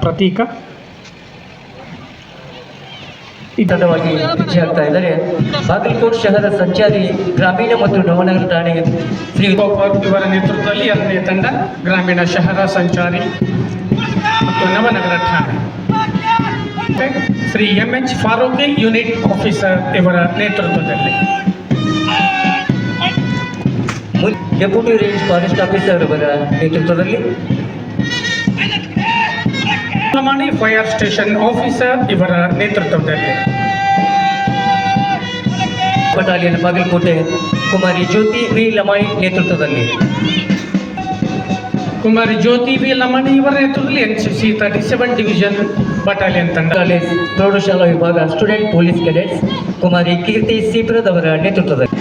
ಪ್ರತೀಕ ತಂಡವಾಗಿ ಹೆಚ್ಚಾಗ್ತಾ ಇದ್ದಾರೆ. ಬಾಗಲಕೋಟೆ ಶಹರ ಸಂಚಾರಿ ಗ್ರಾಮೀಣ ಮತ್ತು ನವನಗರ ಠಾಣೆ ಶ್ರೀ ಗೋಪಾಲ್ ಇವರ ನೇತೃತ್ವದಲ್ಲಿ 2ನೇ ತಂಡ ಗ್ರಾಮೀಣ ಶಹರ ಸಂಚಾರಿ ಮತ್ತು ನವನಗರ ಠಾಣೆ Shri MH Farooqui unit officer ಇವರ ನೇತೃತ್ವದಲ್ಲಿ ಡೆಪ್ಯೂಟಿ ರೇಂಜ್ ಫಾರೆಸ್ಟ್ ಆಫೀಸರ್ ಅವರ ನೇತೃತ್ವದಲ್ಲಿ ಲಮಾಣಿ ಫೈರ್ ಸ್ಟೇಷನ್ ಆಫೀಸರ್ ಇವರ ನೇತೃತ್ವದಲ್ಲಿ ಬಟಾಲಿಯನ್ ಬಾಗಲಕೋಟೆ ಕುಮಾರಿ ಜ್ಯೋತಿ ವಿ ಲಮಾಣಿ ನೇತೃತ್ವದಲ್ಲಿ ಕುಮಾರಿ ಜ್ಯೋತಿ ವಿ ಲಮಾಣಿ ಇವರ ನೇತೃತ್ವದಲ್ಲಿ NCC 37 ಡಿವಿಷನ್ ಬಟಾಲಿಯನ್ ತಂಡ ಕಾಲೇಜ್ ಪ್ರೌಢಶಾಲಾ ವಿಭಾಗ ಸ್ಟೂಡೆಂಟ್ ಪೊಲೀಸ್ ಕೆಡೆಟ್ಸ್ ಕುಮಾರಿ ಕೀರ್ತಿ ಸೀಪ್ರದ್ ಅವರ ನೇತೃತ್ವದಲ್ಲಿ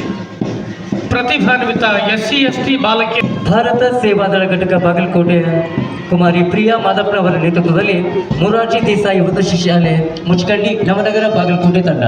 ಪ್ರತಿಭಾನ್ವಿತ SC ST ಬಾಲಕಿ ಭಾರತ ಸೇವಾದಳ ಘಟಕ ಬಾಗಲಕೋಟೆ ಕುಮಾರಿ ಪ್ರಿಯಾ ಮಾದಪ್ಪನವರ ನೇತೃತ್ವದಲ್ಲಿ ಮೊರಾರ್ಜಿ ದೇಸಾಯಿ ವಸತಿ ಶಾಲೆ ಮುಚ್ಕಂಡಿ ನವನಗರ ಬಾಗಲಕೋಟೆ ತಂಡ